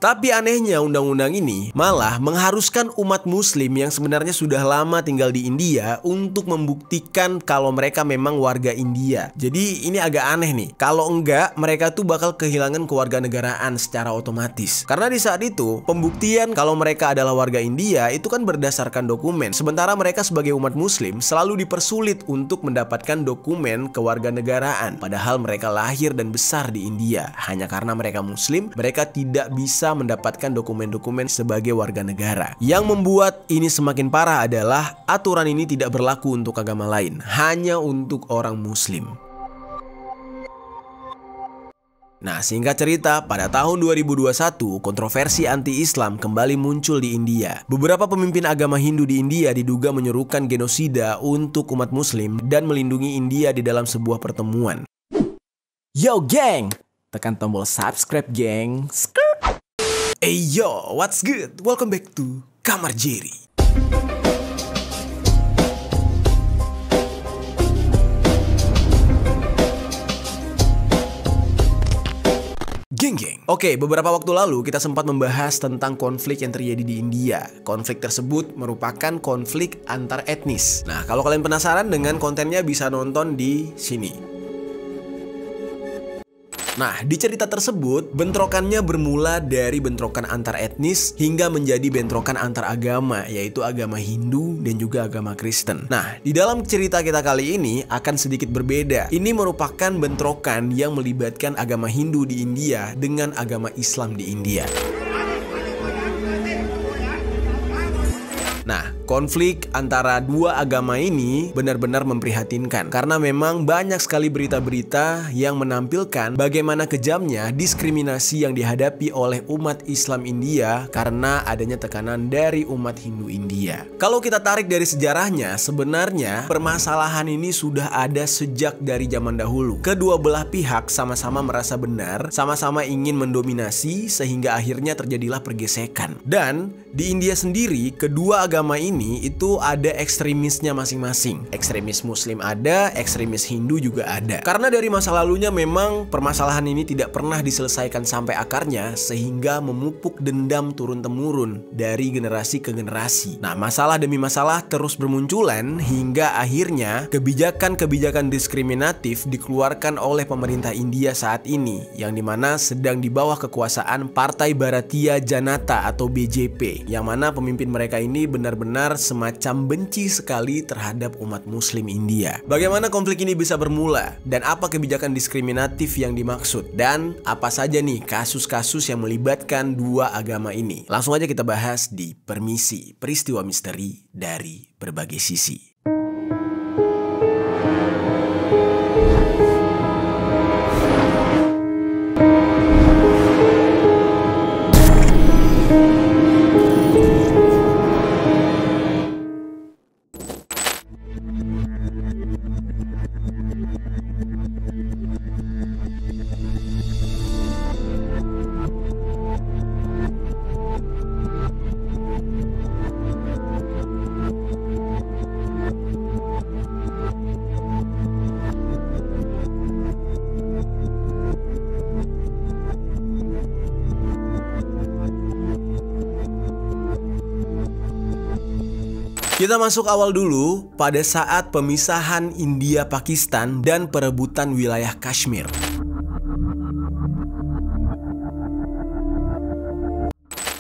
Tapi anehnya undang-undang ini malah mengharuskan umat muslim yang sebenarnya sudah lama tinggal di India untuk membuktikan kalau mereka memang warga India. Jadi ini agak aneh nih. Kalau enggak, mereka tuh bakal kehilangan kewarganegaraan secara otomatis. Karena di saat itu, pembuktian kalau mereka adalah warga India itu kan berdasarkan dokumen. Sementara mereka sebagai umat muslim selalu dipersulit untuk mendapatkan dokumen kewarganegaraan. Padahal mereka lahir dan besar di India. Hanya karena mereka muslim, mereka tidak bisa mendapatkan dokumen-dokumen sebagai warga negara. Yang membuat ini semakin parah adalah aturan ini tidak berlaku untuk agama lain, hanya untuk orang muslim. Nah, singkat cerita, pada tahun 2021, kontroversi anti-Islam kembali muncul di India. Beberapa pemimpin agama Hindu di India diduga menyerukan genosida untuk umat muslim dan melindungi India di dalam sebuah pertemuan. Yo geng, tekan tombol subscribe geng. Hey yo, what's good? Welcome back to Kamar Jerry. Geng. Oke, beberapa waktu lalu kita sempat membahas tentang konflik yang terjadi di India. Konflik tersebut merupakan konflik antar etnis. Nah, kalau kalian penasaran dengan kontennya bisa nonton di sini. Nah, di cerita tersebut, bentrokannya bermula dari bentrokan antar etnis hingga menjadi bentrokan antar agama, yaitu agama Hindu dan juga agama Kristen. Nah, di dalam cerita kita kali ini akan sedikit berbeda. Ini merupakan bentrokan yang melibatkan agama Hindu di India dengan agama Islam di India. Nah, konflik antara dua agama ini benar-benar memprihatinkan karena memang banyak sekali berita-berita yang menampilkan bagaimana kejamnya diskriminasi yang dihadapi oleh umat Islam India karena adanya tekanan dari umat Hindu India. Kalau kita tarik dari sejarahnya, sebenarnya permasalahan ini sudah ada sejak dari zaman dahulu. Kedua belah pihak sama-sama merasa benar, sama-sama ingin mendominasi sehingga akhirnya terjadilah pergesekan. Dan di India sendiri, kedua agama ini itu ada ekstremisnya masing-masing. Ekstremis Muslim ada, ekstremis Hindu juga ada. Karena dari masa lalunya memang permasalahan ini tidak pernah diselesaikan sampai akarnya sehingga memupuk dendam turun-temurun dari generasi ke generasi. Nah, masalah demi masalah terus bermunculan hingga akhirnya kebijakan-kebijakan diskriminatif dikeluarkan oleh pemerintah India saat ini, yang dimana sedang di bawah kekuasaan Partai Bharatiya Janata atau BJP, yang mana pemimpin mereka ini benar-benar semacam benci sekali terhadap umat muslim India. Bagaimana konflik ini bisa bermula? Dan apa kebijakan diskriminatif yang dimaksud? Dan apa saja nih kasus-kasus yang melibatkan dua agama ini? Langsung aja kita bahas di Permisi, peristiwa misteri dari berbagai sisi. Kita masuk awal dulu pada saat pemisahan India-Pakistan dan perebutan wilayah Kashmir.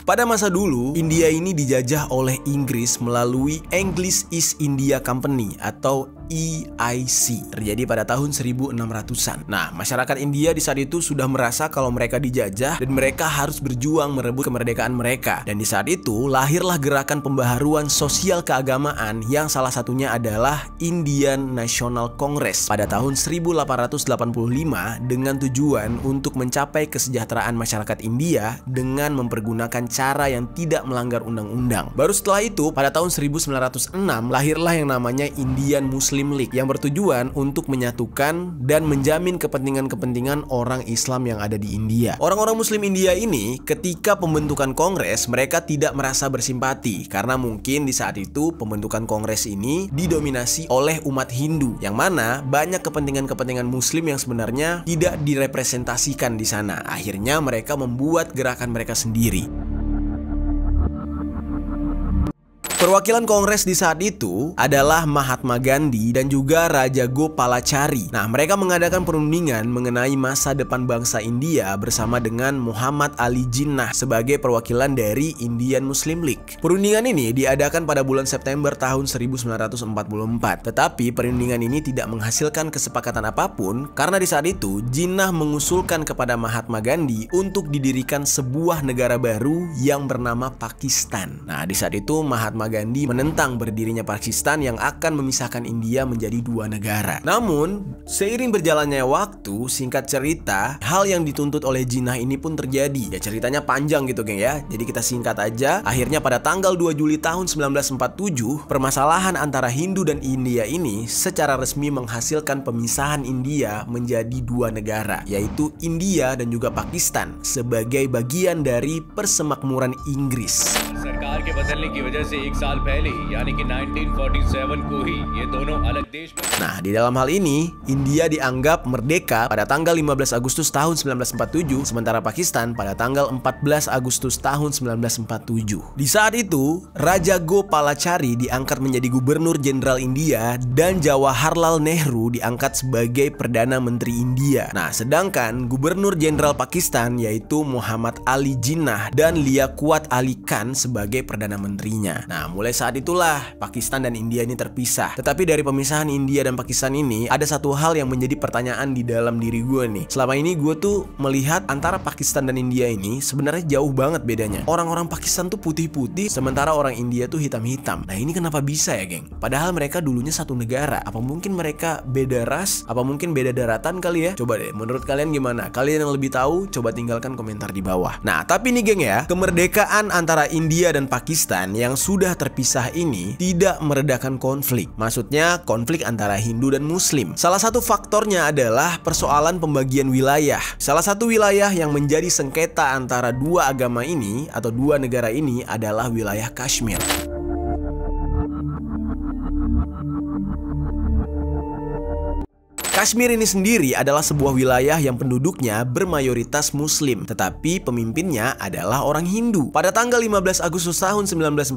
Pada masa dulu, India ini dijajah oleh Inggris melalui English East India Company atau EIC. Terjadi pada tahun 1600-an. Nah, masyarakat India di saat itu sudah merasa kalau mereka dijajah dan mereka harus berjuang merebut kemerdekaan mereka. Dan di saat itu lahirlah gerakan pembaharuan sosial keagamaan yang salah satunya adalah Indian National Congress pada tahun 1885 dengan tujuan untuk mencapai kesejahteraan masyarakat India dengan mempergunakan cara yang tidak melanggar undang-undang. Baru setelah itu pada tahun 1906 lahirlah yang namanya Indian Muslim Muslim League yang bertujuan untuk menyatukan dan menjamin kepentingan-kepentingan orang Islam yang ada di India. Orang-orang Muslim India ini ketika pembentukan kongres mereka tidak merasa bersimpati karena mungkin di saat itu pembentukan kongres ini didominasi oleh umat Hindu yang mana banyak kepentingan-kepentingan Muslim yang sebenarnya tidak direpresentasikan di sana. Akhirnya mereka membuat gerakan mereka sendiri. Perwakilan kongres di saat itu adalah Mahatma Gandhi dan juga Raja Gopalachari. Nah, mereka mengadakan perundingan mengenai masa depan bangsa India bersama dengan Muhammad Ali Jinnah sebagai perwakilan dari Indian Muslim League. Perundingan ini diadakan pada bulan September tahun 1944. Tetapi perundingan ini tidak menghasilkan kesepakatan apapun karena di saat itu Jinnah mengusulkan kepada Mahatma Gandhi untuk didirikan sebuah negara baru yang bernama Pakistan. Nah, di saat itu Mahatma Gandhi menentang berdirinya Pakistan yang akan memisahkan India menjadi dua negara. Namun, seiring berjalannya waktu, singkat cerita, hal yang dituntut oleh Jinnah ini pun terjadi. Ya ceritanya panjang gitu geng ya. Jadi kita singkat aja. Akhirnya pada tanggal 2 Juli tahun 1947, permasalahan antara Hindu dan India ini secara resmi menghasilkan pemisahan India menjadi dua negara, yaitu India dan juga Pakistan sebagai bagian dari persemakmuran Inggris. सरकार के बदलने की वजह से एक साल पहले यानी कि 1947 को ही ये दोनों अलग देश में. Nah, di dalam hal ini India dianggap merdeka pada tanggal 15 Agustus tahun 1947, sementara Pakistan pada tanggal 14 Agustus tahun 1947. Di saat itu, Raja Gopalachari diangkat menjadi Gubernur Jenderal India dan Jawaharlal Nehru diangkat sebagai Perdana Menteri India. Nah, sedangkan Gubernur Jenderal Pakistan yaitu Muhammad Ali Jinnah dan Liaquat Ali Khan sebagai Perdana Menterinya. Nah, mulai saat itulah Pakistan dan India ini terpisah. Tetapi dari pemisahan India dan Pakistan ini ada satu hal yang menjadi pertanyaan di dalam diri gue nih. Selama ini gue tuh melihat antara Pakistan dan India ini sebenarnya jauh banget bedanya. Orang-orang Pakistan tuh putih-putih, sementara orang India tuh hitam-hitam. Nah, ini kenapa bisa ya, geng? Padahal mereka dulunya satu negara. Apa mungkin mereka beda ras? Apa mungkin beda daratan kali ya? Coba deh, menurut kalian gimana? Kalian yang lebih tahu, coba tinggalkan komentar di bawah. Nah, tapi nih geng ya, kemerdekaan antara India dan Pakistan yang sudah terpisah ini tidak meredakan konflik. Maksudnya konflik antara Hindu dan Muslim. Salah satu faktornya adalah persoalan pembagian wilayah. Salah satu wilayah yang menjadi sengketa antara dua agama ini atau dua negara ini adalah wilayah Kashmir. Kashmir ini sendiri adalah sebuah wilayah yang penduduknya bermayoritas Muslim, tetapi pemimpinnya adalah orang Hindu. Pada tanggal 15 Agustus tahun 1947,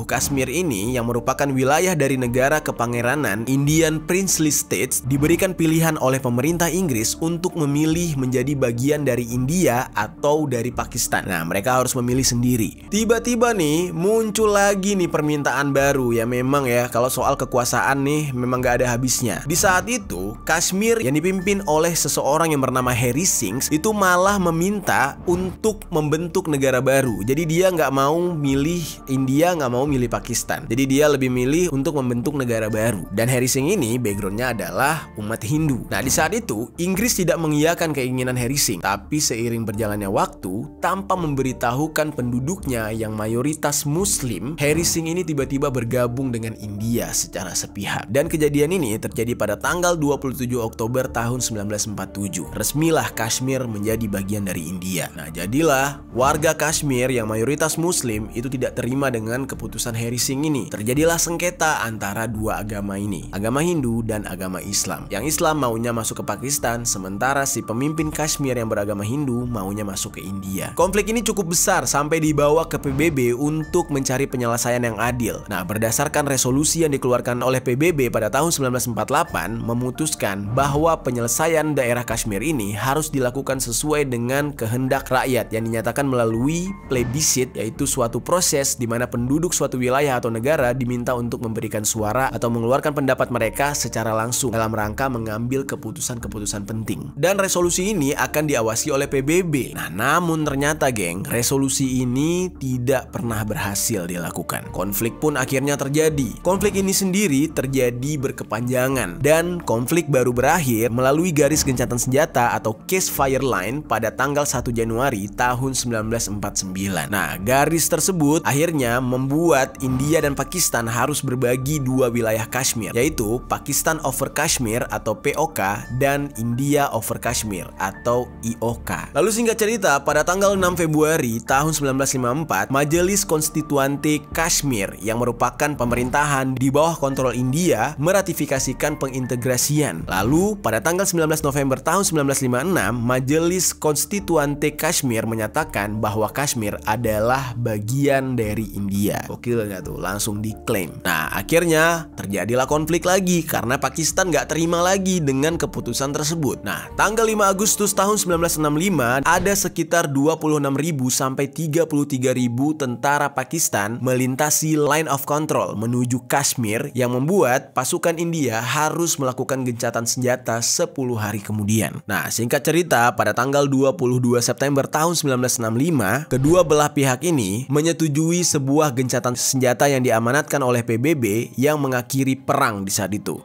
Kashmir ini yang merupakan wilayah dari negara kepangeranan Indian Princely States diberikan pilihan oleh pemerintah Inggris untuk memilih menjadi bagian dari India atau dari Pakistan. Nah, mereka harus memilih sendiri. Tiba-tiba nih muncul lagi nih permintaan baru. Ya memang ya, kalau soal kekuasaan nih memang gak ada habisnya. Di saat itu Kashmir yang dipimpin oleh seseorang yang bernama Harry Singh itu malah meminta untuk membentuk negara baru. Jadi dia nggak mau milih India, nggak mau milih Pakistan. Jadi dia lebih milih untuk membentuk negara baru. Dan Harry Singh ini backgroundnya adalah umat Hindu. Nah, di saat itu Inggris tidak mengiyakan keinginan Harry Singh. Tapi seiring berjalannya waktu, tanpa memberitahukan penduduknya yang mayoritas Muslim, Harry Singh ini tiba-tiba bergabung dengan India secara sepihak. Dan kejadian ini terjadi pada tanggal 27 Oktober tahun 1947. Resmilah Kashmir menjadi bagian dari India. Nah, jadilah warga Kashmir yang mayoritas Muslim itu tidak terima dengan keputusan Harry Singh ini. Terjadilah sengketa antara dua agama ini, agama Hindu dan agama Islam. Yang Islam maunya masuk ke Pakistan, sementara si pemimpin Kashmir yang beragama Hindu maunya masuk ke India. Konflik ini cukup besar sampai dibawa ke PBB untuk mencari penyelesaian yang adil. Nah, berdasarkan resolusi yang dikeluarkan oleh PBB pada tahun 1948 memutuskan bahwa penyelesaian daerah Kashmir ini harus dilakukan sesuai dengan kehendak rakyat yang dinyatakan melalui plebisit, yaitu suatu proses di mana penduduk suatu wilayah atau negara diminta untuk memberikan suara atau mengeluarkan pendapat mereka secara langsung dalam rangka mengambil keputusan-keputusan penting. Dan resolusi ini akan diawasi oleh PBB. Nah, namun ternyata geng, resolusi ini tidak pernah berhasil dilakukan. Konflik pun akhirnya terjadi. Konflik ini sendiri terjadi berkepanjangan dan konflik baru baru berakhir melalui garis gencatan senjata atau ceasefire line pada tanggal 1 Januari tahun 1949. Nah, garis tersebut akhirnya membuat India dan Pakistan harus berbagi dua wilayah Kashmir, yaitu Pakistan over Kashmir atau POK dan India over Kashmir atau IOK. Lalu singkat cerita, pada tanggal 6 Februari tahun 1954, Majelis Konstituante Kashmir yang merupakan pemerintahan di bawah kontrol India meratifikasikan pengintegrasian. Lalu pada tanggal 19 November tahun 1956, Majelis Konstituante Kashmir menyatakan bahwa Kashmir adalah bagian dari India. Gokil nggak tuh? Langsung diklaim. Nah, akhirnya terjadilah konflik lagi karena Pakistan nggak terima lagi dengan keputusan tersebut. Nah, tanggal 5 Agustus tahun 1965 ada sekitar 26.000 sampai 33.000 tentara Pakistan melintasi line of control menuju Kashmir yang membuat pasukan India harus melakukan gencatan senjata 10 hari kemudian. Nah, singkat cerita, pada tanggal 22 September tahun 1965, kedua belah pihak ini menyetujui sebuah gencatan senjata yang diamanatkan oleh PBB yang mengakhiri perang di saat itu.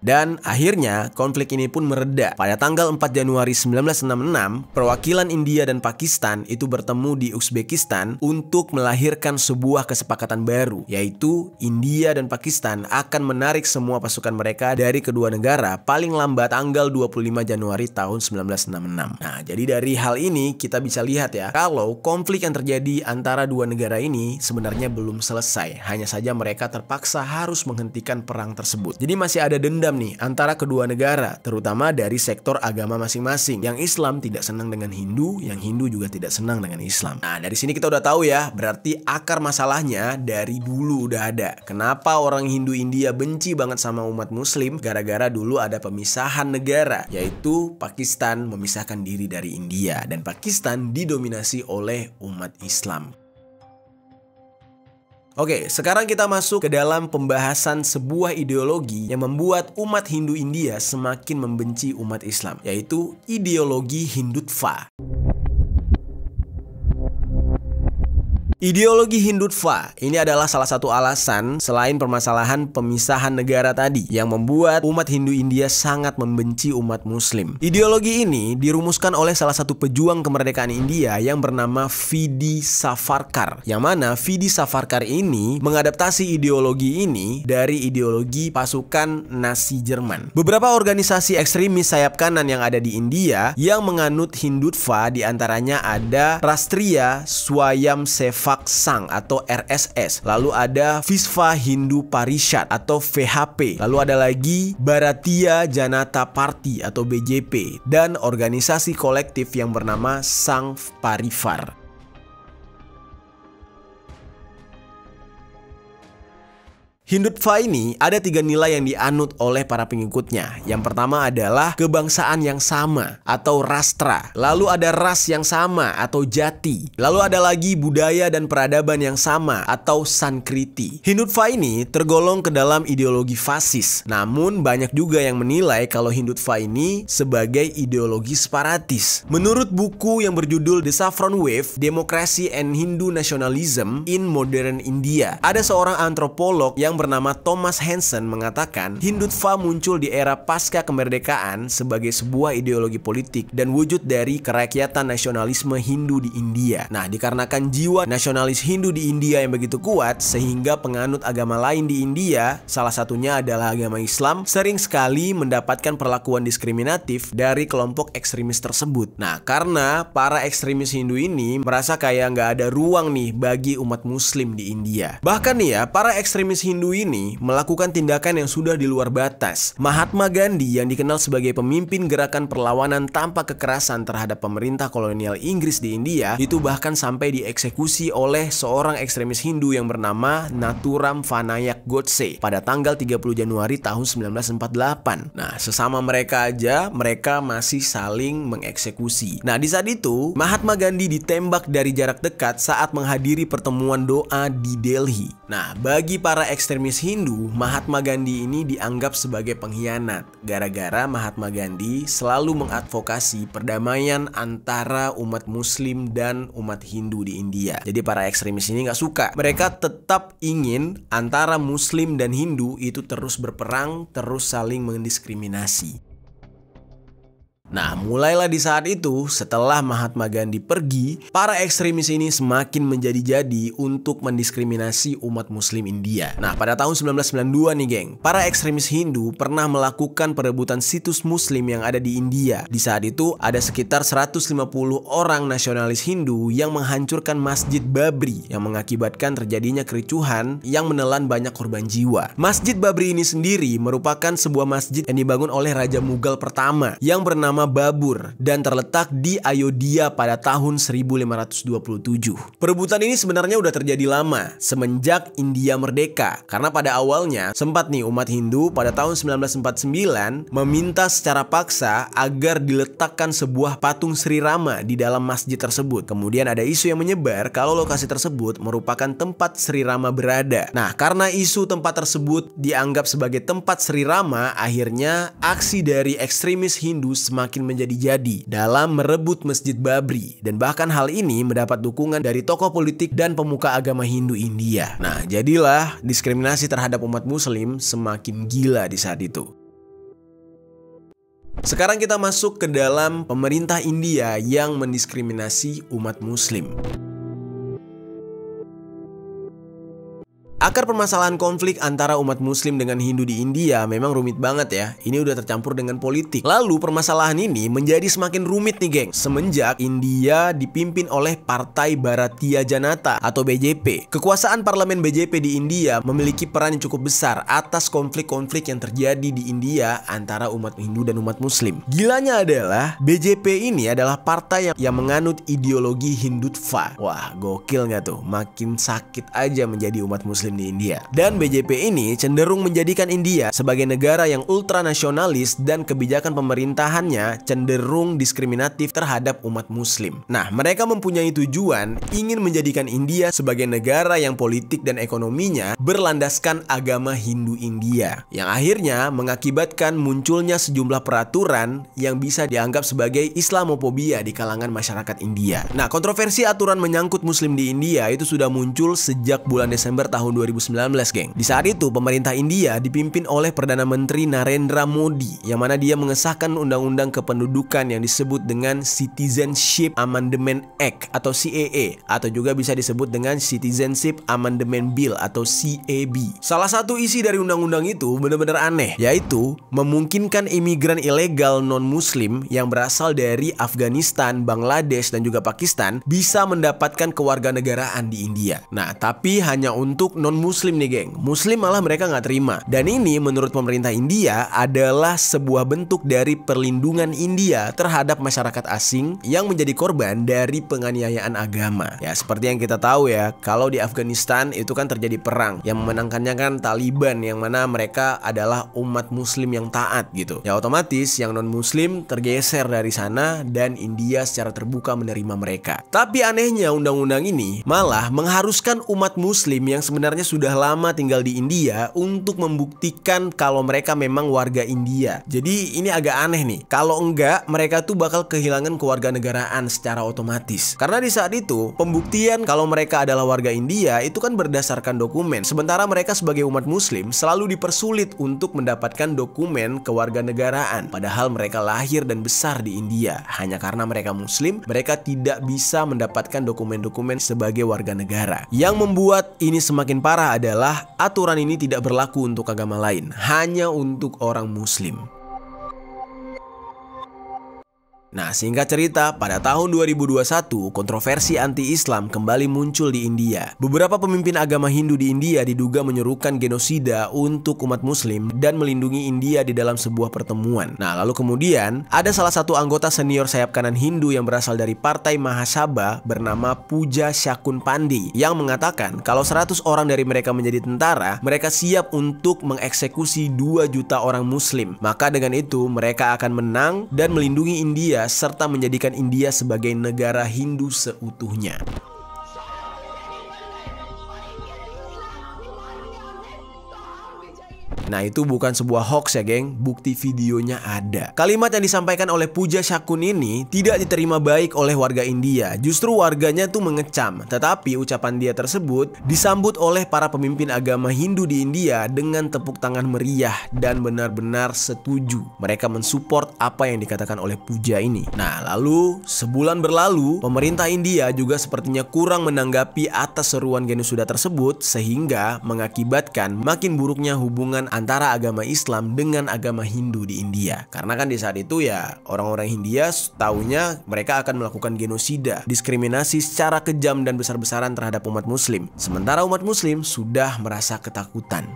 Dan akhirnya konflik ini pun mereda. Pada tanggal 4 Januari 1966, perwakilan India dan Pakistan itu bertemu di Uzbekistan untuk melahirkan sebuah kesepakatan baru, yaitu India dan Pakistan akan menarik semua pasukan mereka dari kedua negara paling lambat tanggal 25 Januari tahun 1966. Nah, jadi dari hal ini kita bisa lihat ya, kalau konflik yang terjadi antara dua negara ini sebenarnya belum selesai. Hanya saja mereka terpaksa harus menghentikan perang tersebut. Jadi masih ada dendam nih antara kedua negara, terutama dari sektor agama masing-masing. Yang Islam tidak senang dengan Hindu, yang Hindu juga tidak senang dengan Islam. Nah, dari sini kita udah tahu ya, berarti akar masalahnya dari dulu udah ada. Kenapa orang Hindu India benci banget sama umat Muslim? Gara-gara dulu ada pemisahan negara, yaitu Pakistan memisahkan diri dari India dan Pakistan didominasi oleh umat Islam. Oke, sekarang kita masuk ke dalam pembahasan sebuah ideologi yang membuat umat Hindu India semakin membenci umat Islam, yaitu ideologi Hindutva. Ideologi Hindutva ini adalah salah satu alasan selain permasalahan pemisahan negara tadi yang membuat umat Hindu India sangat membenci umat Muslim. Ideologi ini dirumuskan oleh salah satu pejuang kemerdekaan India yang bernama V.D. Savarkar. Yang mana V.D. Savarkar ini mengadaptasi ideologi ini dari ideologi pasukan Nazi Jerman. Beberapa organisasi ekstremis sayap kanan yang ada di India yang menganut Hindutva diantaranya ada Rashtriya Swayamsevak Sangh atau RSS, lalu ada Vishva Hindu Parishad atau VHP, lalu ada lagi Bharatiya Janata Party atau BJP, dan organisasi kolektif yang bernama Sangh Parivar. Hindutva ini ada 3 nilai yang dianut oleh para pengikutnya. Yang pertama adalah kebangsaan yang sama atau rastra. Lalu ada ras yang sama atau jati. Lalu ada lagi budaya dan peradaban yang sama atau Sankriti. Hindutva ini tergolong ke dalam ideologi fasis. Namun banyak juga yang menilai kalau Hindutva ini sebagai ideologi separatis. Menurut buku yang berjudul The Saffron Wave, Democracy and Hindu Nationalism in Modern India, ada seorang antropolog yang bernama Thomas Hansen mengatakan Hindutva muncul di era pasca kemerdekaan sebagai sebuah ideologi politik dan wujud dari kerakyatan nasionalisme Hindu di India. Nah, dikarenakan jiwa nasionalis Hindu di India yang begitu kuat, sehingga penganut agama lain di India, salah satunya adalah agama Islam, sering sekali mendapatkan perlakuan diskriminatif dari kelompok ekstremis tersebut. Nah, karena para ekstremis Hindu ini merasa kayak nggak ada ruang nih bagi umat Muslim di India. Bahkan nih ya, para ekstremis Hindu ini melakukan tindakan yang sudah di luar batas. Mahatma Gandhi yang dikenal sebagai pemimpin gerakan perlawanan tanpa kekerasan terhadap pemerintah kolonial Inggris di India itu bahkan sampai dieksekusi oleh seorang ekstremis Hindu yang bernama Nathuram Vanayak Godse pada tanggal 30 Januari tahun 1948. Nah, sesama mereka aja mereka masih saling mengeksekusi. Nah, di saat itu Mahatma Gandhi ditembak dari jarak dekat saat menghadiri pertemuan doa di Delhi. Nah, bagi para ekstremis ekstremis Hindu, Mahatma Gandhi ini dianggap sebagai pengkhianat gara-gara Mahatma Gandhi selalu mengadvokasi perdamaian antara umat Muslim dan umat Hindu di India. Jadi para ekstremis ini nggak suka. Mereka tetap ingin antara Muslim dan Hindu itu terus berperang, terus saling mendiskriminasi. Nah, mulailah di saat itu, setelah Mahatma Gandhi pergi, para ekstremis ini semakin menjadi-jadi untuk mendiskriminasi umat Muslim India. Nah, pada tahun 1992 nih geng, para ekstremis Hindu pernah melakukan perebutan situs Muslim yang ada di India. Di saat itu, ada sekitar 150 orang nasionalis Hindu yang menghancurkan Masjid Babri yang mengakibatkan terjadinya kericuhan yang menelan banyak korban jiwa. Masjid Babri ini sendiri merupakan sebuah masjid yang dibangun oleh Raja Mughal pertama yang bernama Babur dan terletak di Ayodhya pada tahun 1527. Perebutan ini sebenarnya udah terjadi lama semenjak India merdeka, karena pada awalnya sempat nih umat Hindu pada tahun 1949 meminta secara paksa agar diletakkan sebuah patung Sri Rama di dalam masjid tersebut. Kemudian ada isu yang menyebar kalau lokasi tersebut merupakan tempat Sri Rama berada. Nah, karena isu tempat tersebut dianggap sebagai tempat Sri Rama, akhirnya aksi dari ekstremis Hindu semakin menjadi-jadi dalam merebut Masjid Babri, dan bahkan hal ini mendapat dukungan dari tokoh politik dan pemuka agama Hindu India. Nah, jadilah diskriminasi terhadap umat Muslim semakin gila di saat itu. Sekarang kita masuk ke dalam pemerintah India yang mendiskriminasi umat Muslim. Akar permasalahan konflik antara umat Muslim dengan Hindu di India memang rumit banget ya. Ini udah tercampur dengan politik. Lalu permasalahan ini menjadi semakin rumit nih geng, semenjak India dipimpin oleh Partai Bharatiya Janata atau BJP. Kekuasaan parlemen BJP di India memiliki peran yang cukup besar atas konflik-konflik yang terjadi di India antara umat Hindu dan umat Muslim. Gilanya adalah BJP ini adalah partai yang menganut ideologi Hindutva. Wah, gokil nggak tuh? Makin sakit aja menjadi umat Muslim di India. Dan BJP ini cenderung menjadikan India sebagai negara yang ultranasionalis dan kebijakan pemerintahannya cenderung diskriminatif terhadap umat Muslim. Nah, mereka mempunyai tujuan ingin menjadikan India sebagai negara yang politik dan ekonominya berlandaskan agama Hindu India, yang akhirnya mengakibatkan munculnya sejumlah peraturan yang bisa dianggap sebagai Islamofobia di kalangan masyarakat India. Nah, kontroversi aturan menyangkut Muslim di India itu sudah muncul sejak bulan Desember tahun 2019, geng. Di saat itu, pemerintah India dipimpin oleh Perdana Menteri Narendra Modi, yang mana dia mengesahkan undang-undang kependudukan yang disebut dengan Citizenship Amendment Act atau CAA, atau juga bisa disebut dengan Citizenship Amendment Bill atau CAB. Salah satu isi dari undang-undang itu benar-benar aneh, yaitu memungkinkan imigran ilegal non-Muslim yang berasal dari Afghanistan, Bangladesh, dan juga Pakistan bisa mendapatkan kewarganegaraan di India. Nah, tapi hanya untuk non-Muslim nih geng. Muslim malah mereka nggak terima. Dan ini menurut pemerintah India adalah sebuah bentuk dari perlindungan India terhadap masyarakat asing yang menjadi korban dari penganiayaan agama. Ya, seperti yang kita tahu ya, kalau di Afghanistan itu kan terjadi perang. Yang memenangkannya kan Taliban, yang mana mereka adalah umat Muslim yang taat gitu. Ya, otomatis yang non-Muslim tergeser dari sana dan India secara terbuka menerima mereka. Tapi anehnya undang-undang ini malah mengharuskan umat Muslim yang sebenarnya sudah lama tinggal di India untuk membuktikan kalau mereka memang warga India. Jadi ini agak aneh nih. Kalau enggak, mereka tuh bakal kehilangan kewarganegaraan secara otomatis. Karena di saat itu, pembuktian kalau mereka adalah warga India itu kan berdasarkan dokumen. Sementara mereka sebagai umat Muslim selalu dipersulit untuk mendapatkan dokumen kewarganegaraan. Padahal mereka lahir dan besar di India. Hanya karena mereka Muslim, mereka tidak bisa mendapatkan dokumen-dokumen sebagai warga negara. Yang membuat ini semakin parah adalah aturan ini tidak berlaku untuk agama lain, hanya untuk orang Muslim. Nah, singkat cerita, pada tahun 2021, kontroversi anti-Islam kembali muncul di India. Beberapa pemimpin agama Hindu di India diduga menyerukan genosida untuk umat Muslim dan melindungi India di dalam sebuah pertemuan. Nah, lalu kemudian, ada salah satu anggota senior sayap kanan Hindu yang berasal dari Partai Mahasabha bernama Puja Shakun Pandey yang mengatakan kalau 100 orang dari mereka menjadi tentara, mereka siap untuk mengeksekusi 2 juta orang Muslim. Maka dengan itu, mereka akan menang dan melindungi India serta menjadikan India sebagai negara Hindu seutuhnya. Nah, itu bukan sebuah hoax ya geng, bukti videonya ada. Kalimat yang disampaikan oleh Pooja Shakun ini tidak diterima baik oleh warga India. Justru warganya tuh mengecam. Tetapi ucapan dia tersebut disambut oleh para pemimpin agama Hindu di India dengan tepuk tangan meriah dan benar-benar setuju. Mereka mensupport apa yang dikatakan oleh Pooja ini. Nah, lalu sebulan berlalu, pemerintah India juga sepertinya kurang menanggapi atas seruan genosida tersebut sehingga mengakibatkan makin buruknya hubungan antara agama Islam dengan agama Hindu di India. Karena kan di saat itu ya orang-orang India taunya mereka akan melakukan genosida, diskriminasi secara kejam dan besar-besaran terhadap umat Muslim. Sementara umat Muslim sudah merasa ketakutan.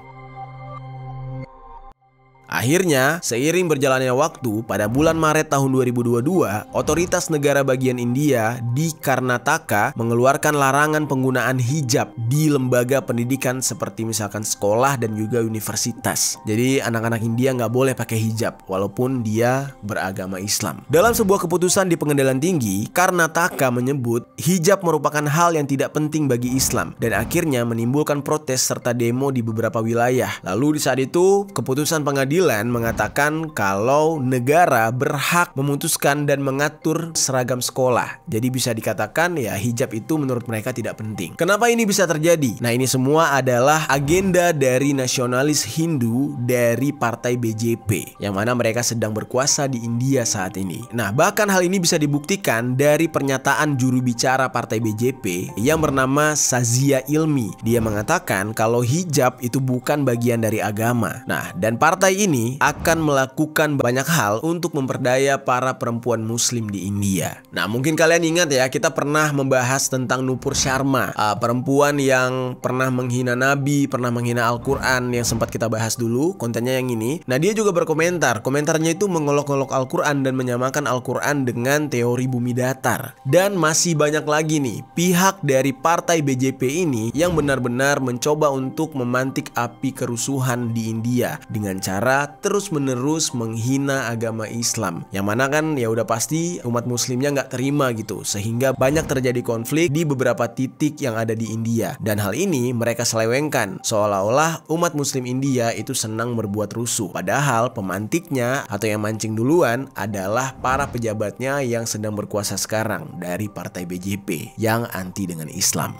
Akhirnya, seiring berjalannya waktu, pada bulan Maret tahun 2022, otoritas negara bagian India di Karnataka mengeluarkan larangan penggunaan hijab di lembaga pendidikan seperti misalkan sekolah dan juga universitas. Jadi anak-anak India nggak boleh pakai hijab walaupun dia beragama Islam. Dalam sebuah keputusan di pengadilan tinggi, Karnataka menyebut hijab merupakan hal yang tidak penting bagi Islam dan akhirnya menimbulkan protes serta demo di beberapa wilayah. Lalu di saat itu, keputusan pengadilan mengatakan kalau negara berhak memutuskan dan mengatur seragam sekolah. Jadi bisa dikatakan ya hijab itu menurut mereka tidak penting. Kenapa ini bisa terjadi? Nah, ini semua adalah agenda dari nasionalis Hindu dari partai BJP yang mana mereka sedang berkuasa di India saat ini. Nah, bahkan hal ini bisa dibuktikan dari pernyataan juru bicara partai BJP yang bernama Sazia Ilmi. Dia mengatakan kalau hijab itu bukan bagian dari agama. Nah, dan partai ini akan melakukan banyak hal untuk memperdaya para perempuan Muslim di India. Nah, mungkin kalian ingat ya, kita pernah membahas tentang Nupur Sharma, perempuan yang pernah menghina Nabi, pernah menghina Al-Quran, yang sempat kita bahas dulu, kontennya yang ini. Nah, dia juga berkomentar, komentarnya itu mengolok-olok Al-Quran dan menyamakan Al-Quran dengan teori bumi datar. Dan masih banyak lagi nih, pihak dari partai BJP ini yang benar-benar mencoba untuk memantik api kerusuhan di India dengan cara terus-menerus menghina agama Islam, yang mana kan ya udah pasti umat muslimnya nggak terima gitu, sehingga banyak terjadi konflik di beberapa titik yang ada di India. Dan hal ini mereka selewengkan seolah-olah umat muslim India itu senang berbuat rusuh, padahal pemantiknya atau yang mancing duluan adalah para pejabatnya yang sedang berkuasa sekarang dari partai BJP yang anti dengan Islam.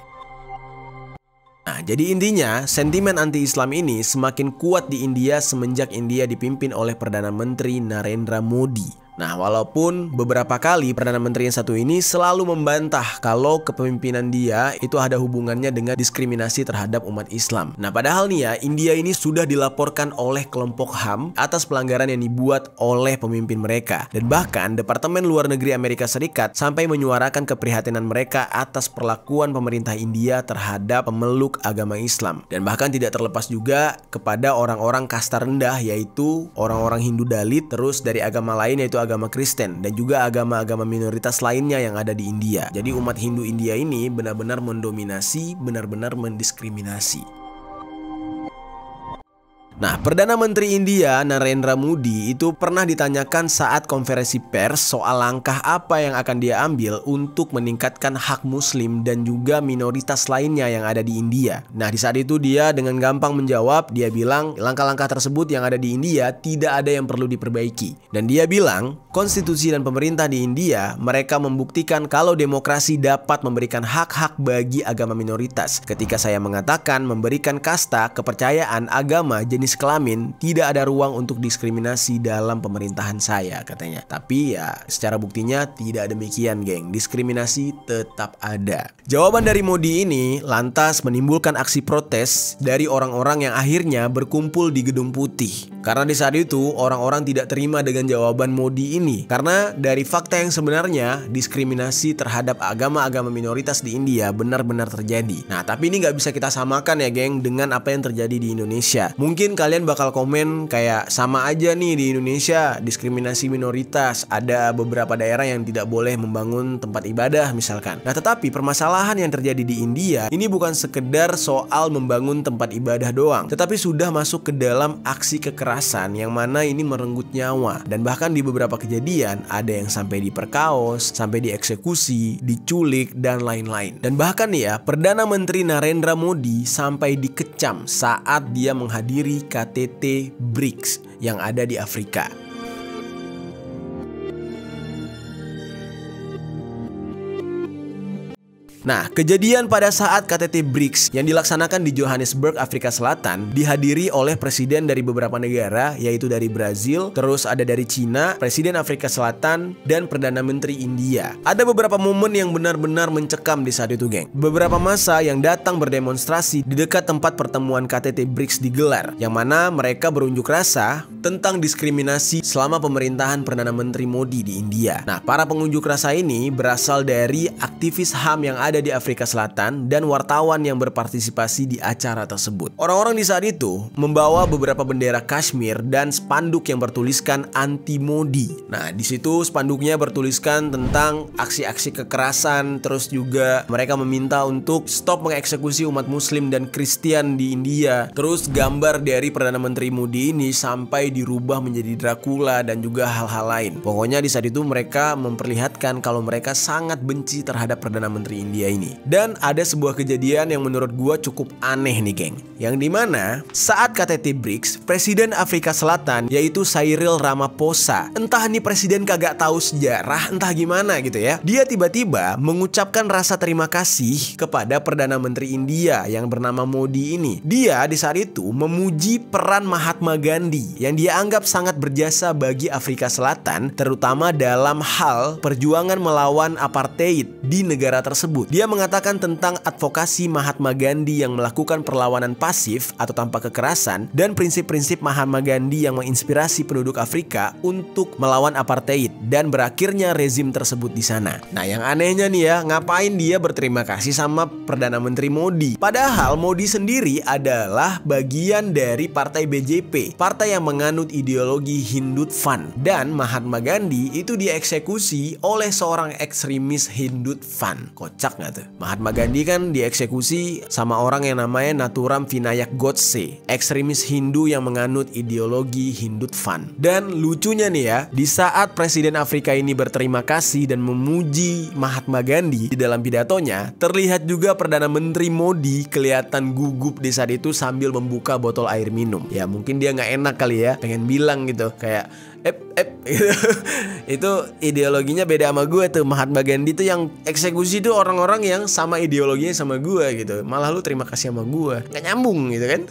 Nah, jadi intinya sentimen anti-Islam ini semakin kuat di India semenjak India dipimpin oleh Perdana Menteri Narendra Modi. Nah, walaupun beberapa kali Perdana Menteri yang satu ini selalu membantah kalau kepemimpinan dia itu ada hubungannya dengan diskriminasi terhadap umat Islam. Nah, padahal nih ya, India ini sudah dilaporkan oleh kelompok HAM atas pelanggaran yang dibuat oleh pemimpin mereka. Dan bahkan Departemen Luar Negeri Amerika Serikat sampai menyuarakan keprihatinan mereka atas perlakuan pemerintah India terhadap pemeluk agama Islam. Dan bahkan tidak terlepas juga kepada orang-orang kasta rendah, yaitu orang-orang Hindu Dalit, terus dari agama lain yaitu agama Kristen, dan juga agama-agama minoritas lainnya yang ada di India. Jadi umat Hindu India ini benar-benar mendominasi, benar-benar mendiskriminasi. Nah, Perdana Menteri India Narendra Modi itu pernah ditanyakan saat konferensi pers soal langkah apa yang akan dia ambil untuk meningkatkan hak Muslim dan juga minoritas lainnya yang ada di India. Nah, di saat itu dia dengan gampang menjawab, dia bilang langkah-langkah tersebut yang ada di India tidak ada yang perlu diperbaiki. Dan dia bilang, konstitusi dan pemerintah di India mereka membuktikan kalau demokrasi dapat memberikan hak-hak bagi agama minoritas. Ketika saya mengatakan memberikan kasta, kepercayaan, agama, jenis kelamin, tidak ada ruang untuk diskriminasi dalam pemerintahan saya, katanya. Tapi ya secara buktinya tidak demikian, geng. Diskriminasi tetap ada. Jawaban dari Modi ini lantas menimbulkan aksi protes dari orang-orang yang akhirnya berkumpul di Gedung Putih. Karena di saat itu orang-orang tidak terima dengan jawaban Modi ini. Karena dari fakta yang sebenarnya diskriminasi terhadap agama-agama minoritas di India benar-benar terjadi. Nah, tapi ini nggak bisa kita samakan ya, geng, dengan apa yang terjadi di Indonesia. Mungkin kalian bakal komen kayak sama aja nih di Indonesia diskriminasi minoritas, ada beberapa daerah yang tidak boleh membangun tempat ibadah misalkan. Nah, tetapi permasalahan yang terjadi di India ini bukan sekedar soal membangun tempat ibadah doang, tetapi sudah masuk ke dalam aksi kekerasan kekerasan yang mana ini merenggut nyawa. Dan bahkan di beberapa kejadian ada yang sampai diperkaos, sampai dieksekusi, diculik, dan lain-lain. Dan bahkan ya, Perdana Menteri Narendra Modi sampai dikecam saat dia menghadiri KTT BRICS yang ada di Afrika. Nah, kejadian pada saat KTT BRICS yang dilaksanakan di Johannesburg, Afrika Selatan dihadiri oleh presiden dari beberapa negara, yaitu dari Brazil, terus ada dari Cina, presiden Afrika Selatan, dan Perdana Menteri India. Ada beberapa momen yang benar-benar mencekam di saat itu, geng. Beberapa massa yang datang berdemonstrasi di dekat tempat pertemuan KTT BRICS digelar, yang mana mereka berunjuk rasa tentang diskriminasi selama pemerintahan Perdana Menteri Modi di India. Nah, para pengunjuk rasa ini berasal dari aktivis HAM yang ada di Afrika Selatan dan wartawan yang berpartisipasi di acara tersebut. Orang-orang di saat itu membawa beberapa bendera Kashmir dan spanduk yang bertuliskan anti Modi. Nah, di situ spanduknya bertuliskan tentang aksi-aksi kekerasan, terus juga mereka meminta untuk stop mengeksekusi umat Muslim dan Kristen di India. Terus gambar dari Perdana Menteri Modi ini sampai dirubah menjadi Dracula dan juga hal-hal lain. Pokoknya di saat itu mereka memperlihatkan kalau mereka sangat benci terhadap Perdana Menteri India ini. Dan ada sebuah kejadian yang menurut gua cukup aneh nih, geng. Yang dimana saat KTT BRICS, Presiden Afrika Selatan yaitu Cyril Ramaphosa, entah nih presiden kagak tahu sejarah, entah gimana gitu ya, dia tiba-tiba mengucapkan rasa terima kasih kepada Perdana Menteri India yang bernama Modi ini. Dia di saat itu memuji peran Mahatma Gandhi yang dia anggap sangat berjasa bagi Afrika Selatan, terutama dalam hal perjuangan melawan apartheid di negara tersebut. Dia mengatakan tentang advokasi Mahatma Gandhi yang melakukan perlawanan pasif atau tanpa kekerasan dan prinsip-prinsip Mahatma Gandhi yang menginspirasi penduduk Afrika untuk melawan apartheid dan berakhirnya rezim tersebut di sana. Nah, yang anehnya nih ya, ngapain dia berterima kasih sama Perdana Menteri Modi? Padahal Modi sendiri adalah bagian dari partai BJP, partai yang menganut ideologi Hindutvan, dan Mahatma Gandhi itu dieksekusi oleh seorang ekstremis Hindutvan. Kocak nggak tuh? Mahatma Gandhi kan dieksekusi sama orang yang namanya Nathuram Vinayak Godse, ekstremis Hindu yang menganut ideologi Hindutvan. Dan lucunya nih ya, di saat Presiden Afrika ini berterima kasih dan memuji Mahatma Gandhi di dalam pidatonya, terlihat juga Perdana Menteri Modi kelihatan gugup di saat itu sambil membuka botol air minum. Ya mungkin dia nggak enak kali ya, pengen bilang gitu kayak gitu. Itu ideologinya beda sama gue tuh. Mahatma Gandhi tuh yang eksekusi tuh orang-orang yang sama ideologinya sama gue gitu. Malah lu terima kasih sama gue, nggak nyambung gitu kan.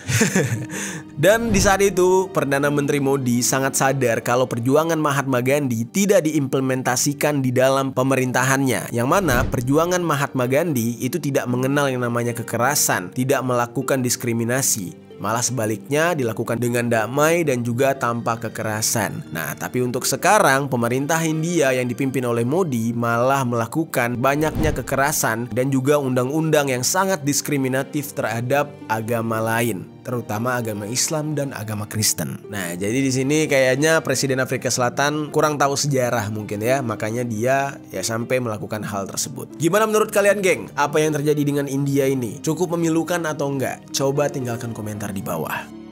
Dan di saat itu Perdana Menteri Modi sangat sadar kalau perjuangan Mahatma Gandhi tidak diimplementasikan di dalam pemerintahannya, yang mana perjuangan Mahatma Gandhi itu tidak mengenal yang namanya kekerasan, tidak melakukan diskriminasi. Malah sebaliknya dilakukan dengan damai dan juga tanpa kekerasan. Nah, tapi untuk sekarang pemerintah India yang dipimpin oleh Modi malah melakukan banyaknya kekerasan dan juga undang-undang yang sangat diskriminatif terhadap agama lain, terutama agama Islam dan agama Kristen. Nah, jadi di sini kayaknya Presiden Afrika Selatan kurang tahu sejarah mungkin ya, makanya dia ya sampai melakukan hal tersebut. Gimana menurut kalian, geng? Apa yang terjadi dengan India ini? Cukup memilukan atau enggak? Coba tinggalkan komentar di bawah.